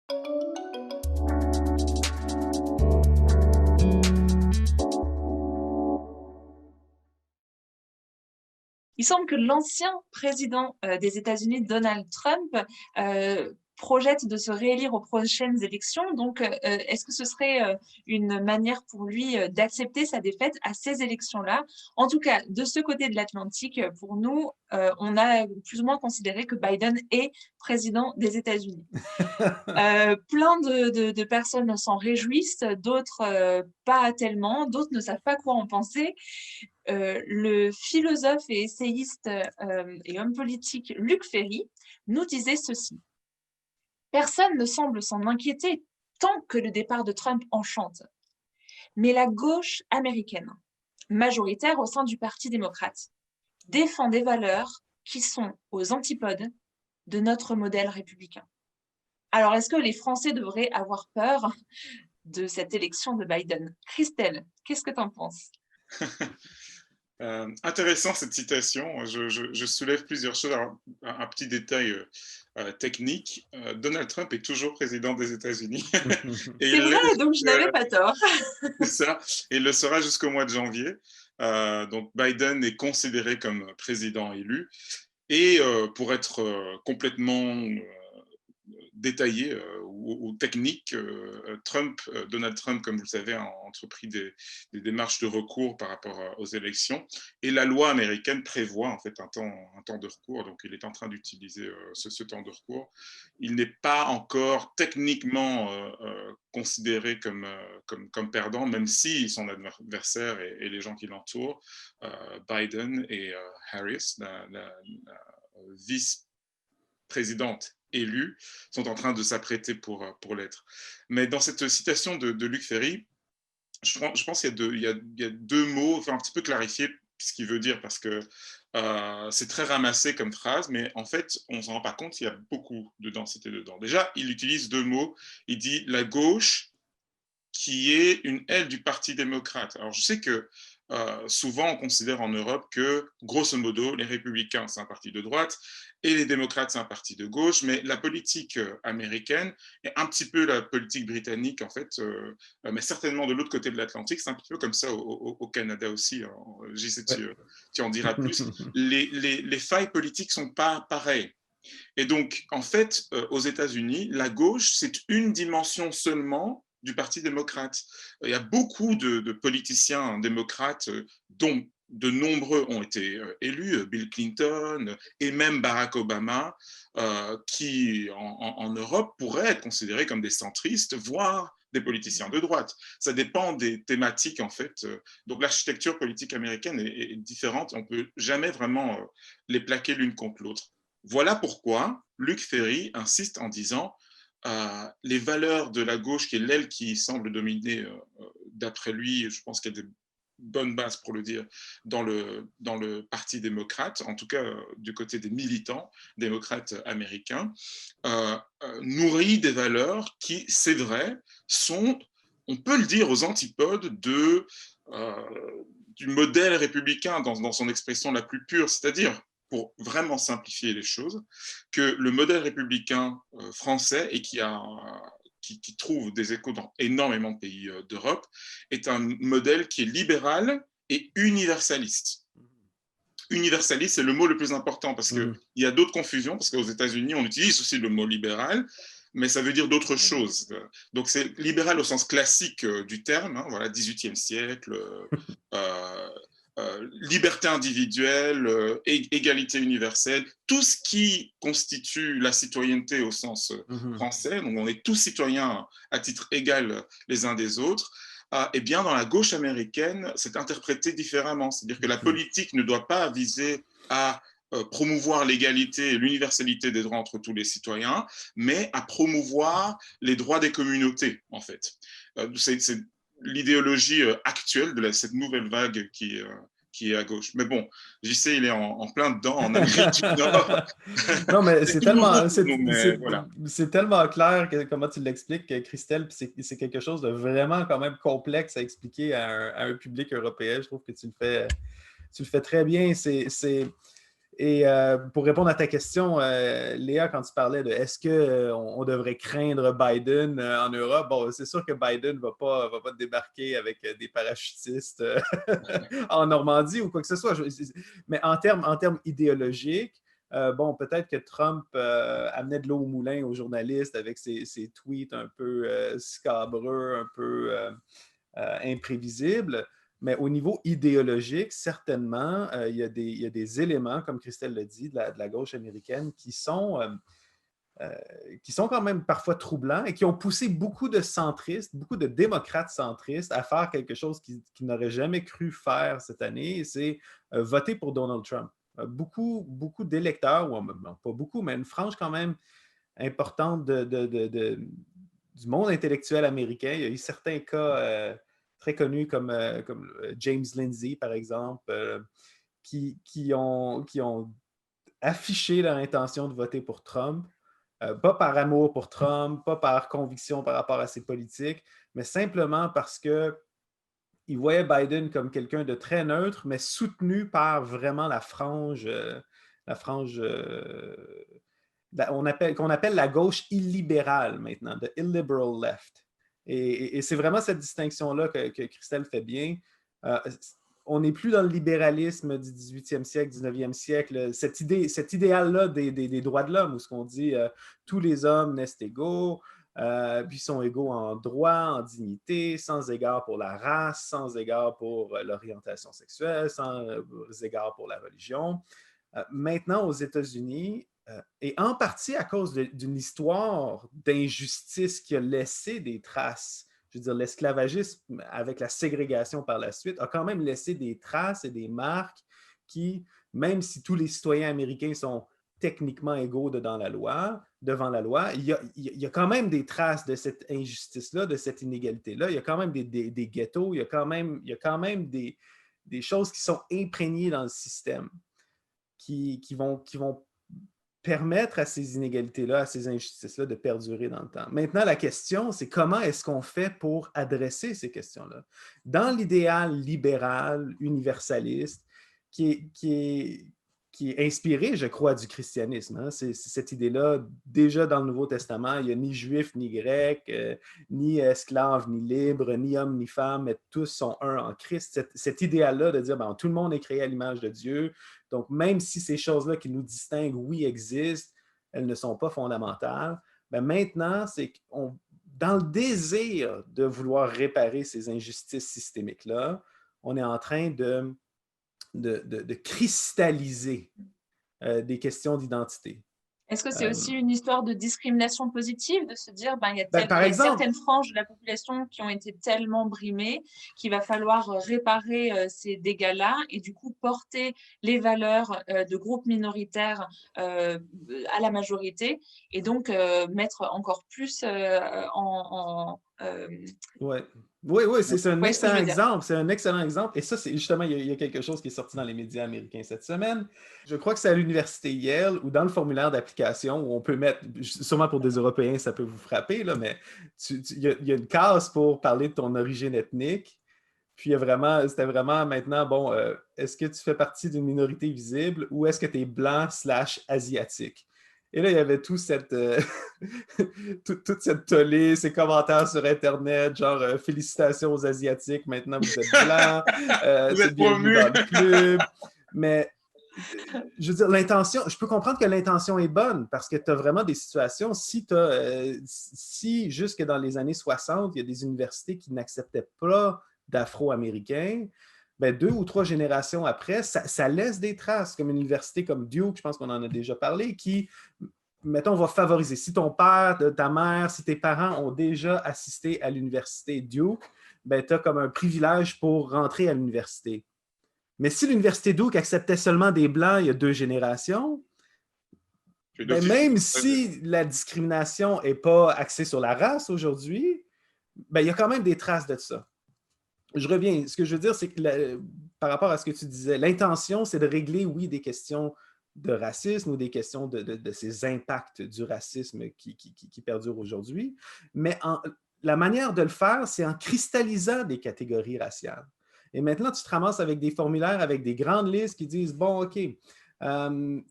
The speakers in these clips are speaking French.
Il semble que l'ancien président des États-Unis, Donald Trump, projette de se réélire aux prochaines élections. Donc, est-ce que ce serait une manière pour lui d'accepter sa défaite à ces élections-là? En tout cas, de ce côté de l'Atlantique, pour nous, on a plus ou moins considéré que Biden est président des États-Unis. Plein de personnes s'en réjouissent, d'autres pas tellement, d'autres ne savent pas quoi en penser. Le philosophe et essayiste et homme politique Luc Ferry nous disait ceci: personne ne semble s'en inquiéter tant que le départ de Trump enchante. Mais la gauche américaine, majoritaire au sein du Parti démocrate, défend des valeurs qui sont aux antipodes de notre modèle républicain. Alors, est-ce que les Français devraient avoir peur de cette élection de Biden? Christelle, qu'est-ce que tu en penses? Intéressant cette citation. Je soulève plusieurs choses. Alors, un petit détail technique. Donald Trump est toujours président des États-Unis. Et C'est il vrai, l'est, donc je n'avais pas tort. c'est ça. Et il le sera jusqu'au mois de janvier. Donc Biden est considéré comme président élu. Et pour être complètement détaillé ou technique, Donald Trump, comme vous le savez, a entrepris des démarches de recours par rapport aux élections. Et la loi américaine prévoit en fait un temps de recours. Donc, il est en train d'utiliser ce temps de recours. Il n'est pas encore techniquement considéré comme perdant, même si son adversaire et les gens qui l'entourent, Biden et Harris, la vice-présidente élus sont en train de s'apprêter pour l'être. Mais dans cette citation de Luc Ferry, je pense qu'il y a deux mots, enfin un petit peu clarifier ce qu'il veut dire, parce que c'est très ramassé comme phrase, mais en fait, on ne s'en rend pas compte, il y a beaucoup de densité dedans. Déjà, il utilise deux mots, il dit la gauche qui est une aile du Parti démocrate. Alors, je sais que souvent, on considère en Europe que, grosso modo, les républicains, c'est un parti de droite, et les démocrates, c'est un parti de gauche, mais la politique américaine est un petit peu la politique britannique, en fait, mais certainement de l'autre côté de l'Atlantique, c'est un petit peu comme ça au Canada aussi. J'y sais, Ouais. tu en diras plus. Les failles politiques ne sont pas pareilles. Et donc, en fait, aux États-Unis, la gauche, c'est une dimension seulement du Parti démocrate. Il y a beaucoup de politiciens démocrates, dont de nombreux ont été élus, Bill Clinton et même Barack Obama, qui en Europe pourraient être considérés comme des centristes, voire des politiciens de droite. Ça dépend des thématiques, en fait. Donc l'architecture politique américaine est différente. On ne peut jamais vraiment les plaquer l'une contre l'autre. Voilà pourquoi Luc Ferry insiste en disant les valeurs de la gauche, qui est l'aile qui semble dominer, d'après lui, je pense qu'il y a des bonnes bases pour le dire, dans le Parti démocrate, en tout cas du côté des militants démocrates américains, nourrit des valeurs qui, c'est vrai, sont, on peut le dire, aux antipodes euh, du modèle républicain dans son expression la plus pure, c'est-à-dire, pour vraiment simplifier les choses, que le modèle républicain français, et qui trouve des échos dans énormément de pays d'Europe, est un modèle qui est libéral et universaliste. Universaliste, c'est le mot le plus important, parce qu'il y a d'autres confusions, parce qu'aux États-Unis, on utilise aussi le mot libéral, mais ça veut dire d'autres choses. Donc c'est libéral au sens classique du terme, hein, voilà, 18e siècle, euh, liberté individuelle, égalité universelle, tout ce qui constitue la citoyenneté au sens français, donc on est tous citoyens à titre égal les uns des autres, eh bien dans la gauche américaine, c'est interprété différemment. C'est-à-dire que la politique ne doit pas viser à promouvoir l'égalité et l'universalité des droits entre tous les citoyens, mais à promouvoir les droits des communautés, en fait. C'est l'idéologie actuelle de cette nouvelle vague qui est à gauche. Mais bon, j'y sais, il est en plein dedans, en Amérique du Nord. Non, mais C'est tout nouveau pour nous, mais voilà. c'est tellement clair comment tu l'expliques, Christelle, puis c'est quelque chose de vraiment quand même complexe à expliquer à un public européen. Je trouve que tu le fais très bien. Et pour répondre à ta question, Léa, quand tu parlais de est-ce qu'on devrait craindre Biden en Europe, bon, c'est sûr que Biden ne va pas débarquer avec des parachutistes en Normandie ou quoi que ce soit. Mais en termes idéologiques, bon, peut-être que Trump amenait de l'eau au moulin aux journalistes avec ses tweets un peu scabreux, un peu imprévisibles. Mais au niveau idéologique, certainement, il y a des éléments, comme Christelle l'a dit, de la gauche américaine qui sont quand même parfois troublants et qui ont poussé beaucoup de centristes, beaucoup de démocrates centristes à faire quelque chose qu'ils n'auraient jamais cru faire cette année, c'est voter pour Donald Trump. Beaucoup d'électeurs, ou pas beaucoup, mais une frange quand même importante du monde intellectuel américain. Il y a eu certains cas très connus comme James Lindsay, par exemple, qui ont affiché leur intention de voter pour Trump, pas par amour pour Trump, pas par conviction par rapport à ses politiques, mais simplement parce qu'ils voyaient Biden comme quelqu'un de très neutre, mais soutenu par vraiment la frange qu'on appelle la gauche illibérale maintenant, the illiberal left. Et c'est vraiment cette distinction-là que Christelle fait bien. On n'est plus dans le libéralisme du 18e siècle, 19e siècle, cet idéal-là des droits de l'homme, où ce qu'on dit tous les hommes naissent égaux, puis sont égaux en droit, en dignité, sans égard pour la race, sans égard pour l'orientation sexuelle, sans égard pour la religion. Maintenant, aux États-Unis, et en partie à cause d'une histoire d'injustice qui a laissé des traces. Je veux dire, l'esclavagisme avec la ségrégation par la suite a quand même laissé des traces et des marques qui, même si tous les citoyens américains sont techniquement égaux devant la loi, il y a quand même des traces de cette injustice-là, de cette inégalité-là. Il y a quand même des ghettos, il y a quand même des choses qui sont imprégnées dans le système qui vont permettre à ces inégalités-là, à ces injustices-là de perdurer dans le temps. Maintenant, la question, c'est comment est-ce qu'on fait pour adresser ces questions-là? Dans l'idéal libéral, universaliste, qui est inspiré, je crois, du christianisme. Hein? C'est cette idée-là, déjà dans le Nouveau Testament, il n'y a ni juif, ni grec, ni esclave, ni libre, ni homme, ni femme, mais tous sont un en Christ. Cet idéal-là de dire, ben, tout le monde est créé à l'image de Dieu. Donc, même si ces choses-là qui nous distinguent, oui, existent, elles ne sont pas fondamentales. Ben, maintenant, c'est dans le désir de vouloir réparer ces injustices systémiques-là, on est en train de cristalliser des questions d'identité. Est-ce que c'est aussi une histoire de discrimination positive, de se dire il y a certaines franges de la population qui ont été tellement brimées qu'il va falloir réparer ces dégâts-là et du coup porter les valeurs de groupes minoritaires à la majorité et donc mettre encore plus Oui, c'est un excellent exemple. C'est un excellent exemple. Et ça, c'est justement, il y a quelque chose qui est sorti dans les médias américains cette semaine. Je crois que c'est à l'université Yale ou dans le formulaire d'application où on peut mettre, sûrement pour des Européens, ça peut vous frapper, là, mais il y a une case pour parler de ton origine ethnique. Puis c'était vraiment maintenant, bon, est-ce que tu fais partie d'une minorité visible ou est-ce que tu es blanc/asiatique? Et là, il y avait toute cette tollée, ces commentaires sur Internet, genre félicitations aux Asiatiques, maintenant vous êtes blancs, vous êtes bienvenue dans le club. Mais je veux dire, je peux comprendre que l'intention est bonne parce que tu as vraiment des situations, si jusque dans les années 60, il y a des universités qui n'acceptaient pas d'Afro-Américains, ben 2 ou 3 générations après, ça laisse des traces, comme une université comme Duke, je pense qu'on en a déjà parlé, qui, mettons, va favoriser. Si ton père, ta mère, si tes parents ont déjà assisté à l'université Duke, ben tu as comme un privilège pour rentrer à l'université. Mais si l'université Duke acceptait seulement des Blancs il y a 2 générations, ben même si la discrimination n'est pas axée sur la race aujourd'hui, ben il y a quand même des traces de ça. Je reviens. Ce que je veux dire, c'est que par rapport à ce que tu disais, l'intention, c'est de régler, oui, des questions de racisme ou des questions de ces impacts du racisme qui perdurent aujourd'hui. Mais la manière de le faire, c'est en cristallisant des catégories raciales. Et maintenant, tu te ramasses avec des formulaires, avec des grandes listes qui disent, bon, OK,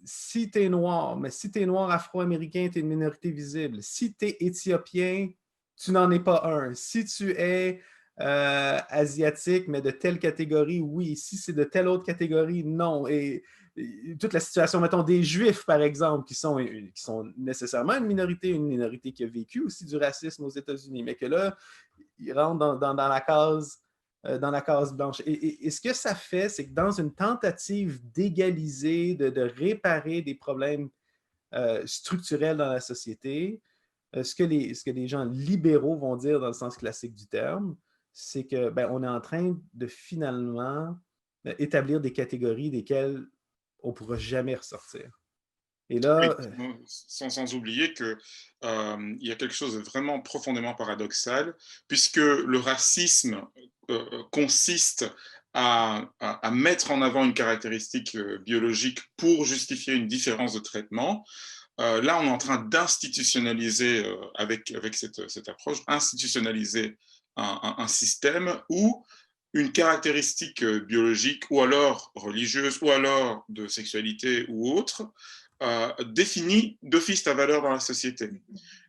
Si tu es noir, mais si tu es noir afro-américain, tu es une minorité visible. Si tu es éthiopien, tu n'en es pas un. Si tu es asiatique, mais de telle catégorie, oui. Si c'est de telle autre catégorie, non. Et toute la situation, mettons, des Juifs, par exemple, qui sont nécessairement une minorité qui a vécu aussi du racisme aux États-Unis, mais que là, ils rentrent dans la case blanche. Et ce que ça fait, c'est que dans une tentative d'égaliser, de réparer des problèmes structurels dans la société, ce que les gens libéraux vont dire dans le sens classique du terme, c'est que on est en train de finalement établir des catégories desquelles on ne pourra jamais ressortir. Et là... Oui, sans oublier qu'il y a quelque chose de vraiment profondément paradoxal, puisque le racisme consiste à mettre en avant une caractéristique biologique pour justifier une différence de traitement. Là, on est en train d'institutionnaliser, avec cette approche, institutionnaliser un système où une caractéristique biologique ou alors religieuse ou alors de sexualité ou autre définit d'office ta valeur dans la société.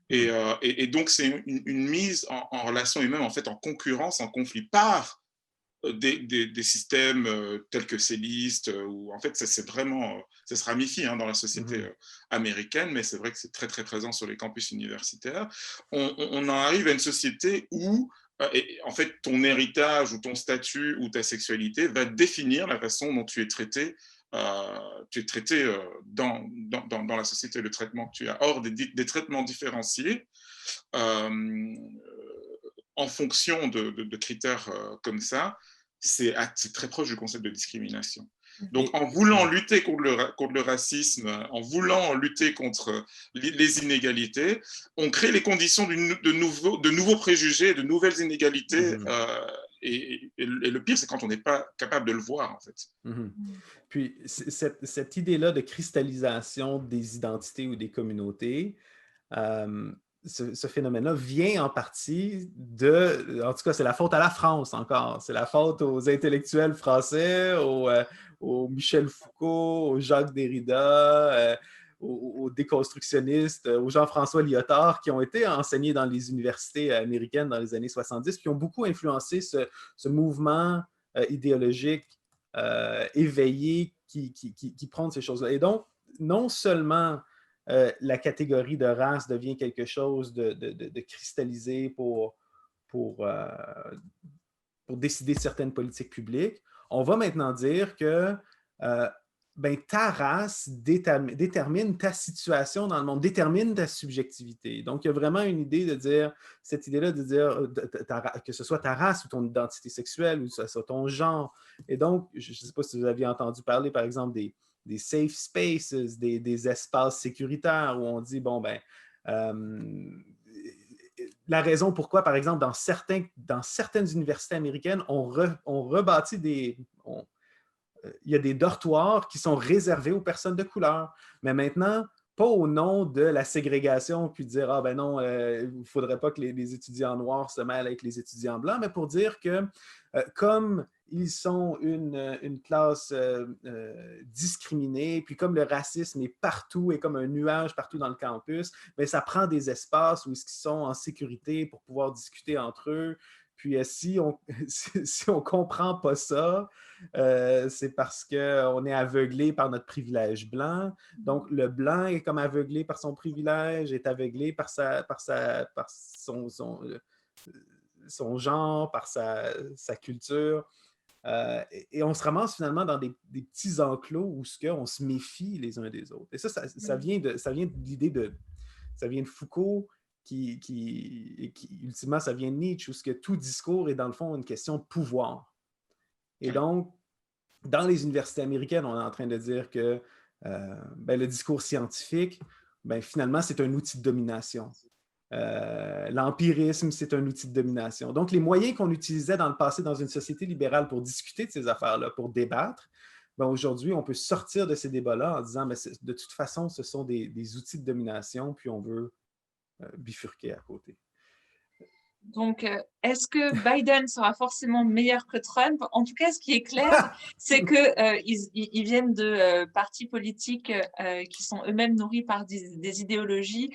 Et donc, c'est une mise en relation et même en fait en concurrence, en conflit par des systèmes tels que CELIST, où en fait, ça se ramifie dans la société américaine, mais c'est vrai que c'est très, très présent sur les campus universitaires. On en arrive à une société où en fait, ton héritage ou ton statut ou ta sexualité va définir la façon dont tu es traité dans la société, le traitement que tu as. Or, des traitements différenciés en fonction de critères comme ça, c'est très proche du concept de discrimination. Donc, en voulant lutter contre le racisme, en voulant lutter contre les inégalités, on crée les conditions de nouveaux préjugés, de nouvelles inégalités. Et le pire, c'est quand on n'est pas capable de le voir, en fait. Puis, cette idée-là de cristallisation des identités ou des communautés, ce phénomène-là vient en partie en tout cas, c'est la faute à la France encore. C'est la faute aux intellectuels français, aux Michel Foucault, aux Jacques Derrida, aux déconstructionnistes, aux Jean-François Lyotard, qui ont été enseignés dans les universités américaines dans les années 70, qui ont beaucoup influencé ce mouvement idéologique éveillé qui prend ces choses-là. Et donc, non seulement la catégorie de race devient quelque chose de cristallisé pour décider certaines politiques publiques, on va maintenant dire que ta race détermine ta situation dans le monde, détermine ta subjectivité. Donc, il y a vraiment une idée de dire, cette idée-là de dire que ce soit ta race ou ton identité sexuelle ou que ce soit ton genre. Et donc, je ne sais pas si vous aviez entendu parler, par exemple, des safe spaces, des espaces sécuritaires où on dit, la raison pourquoi, par exemple, dans certaines universités américaines, on rebâtit il y a des dortoirs qui sont réservés aux personnes de couleur. Mais maintenant, pas au nom de la ségrégation, puis de dire, ah ben non, il ne faudrait pas que les étudiants noirs se mêlent avec les étudiants blancs, mais pour dire que comme ils sont une classe discriminée, puis comme le racisme est partout et comme un nuage partout dans le campus, bien, ça prend des espaces où ils sont en sécurité pour pouvoir discuter entre eux. Puis si on ne comprend pas ça, c'est parce qu'on est aveuglé par notre privilège blanc. Donc, le blanc est comme aveuglé par son privilège, est aveuglé par son genre, par sa culture. Et on se ramasse finalement dans des petits enclos où on se méfie les uns des autres. Et ça vient de l'idée ça vient de Foucault, qui ultimement, ça vient de Nietzsche, où tout discours est dans le fond une question de pouvoir. Et donc, dans les universités américaines, on est en train de dire que le discours scientifique, finalement, c'est un outil de domination. L'empirisme, c'est un outil de domination. Donc, les moyens qu'on utilisait dans le passé dans une société libérale pour discuter de ces affaires-là, pour débattre, aujourd'hui, on peut sortir de ces débats-là en disant de toute façon, ce sont des outils de domination, puis on veut bifurquer à côté. Donc, est-ce que Biden sera forcément meilleur que Trump? En tout cas, ce qui est clair, c'est qu'ils viennent de partis politiques qui sont eux-mêmes nourris par des idéologies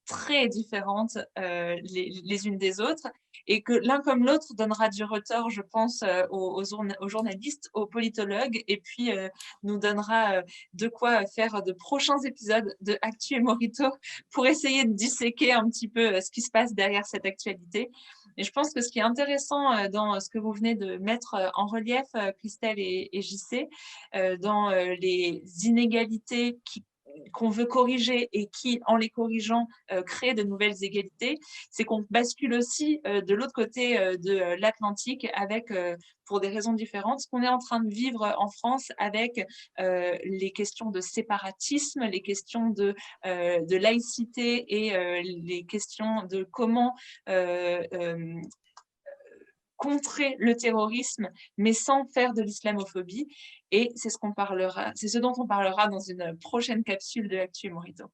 très différentes les unes des autres, et que l'un comme l'autre donnera du retort, je pense, aux journalistes, aux politologues, et puis nous donnera de quoi faire de prochains épisodes de Actu et Morito pour essayer de disséquer un petit peu ce qui se passe derrière cette actualité. Et je pense que ce qui est intéressant dans ce que vous venez de mettre en relief, Christelle et JC, dans les inégalités qu'on veut corriger et qui, en les corrigeant, créent de nouvelles égalités, c'est qu'on bascule aussi de l'autre côté de l'Atlantique avec, pour des raisons différentes, ce qu'on est en train de vivre en France avec les questions de séparatisme, les questions de laïcité et les questions de comment contrer le terrorisme, mais sans faire de l'islamophobie. Et c'est ce dont on parlera dans une prochaine capsule de Actu et Morito.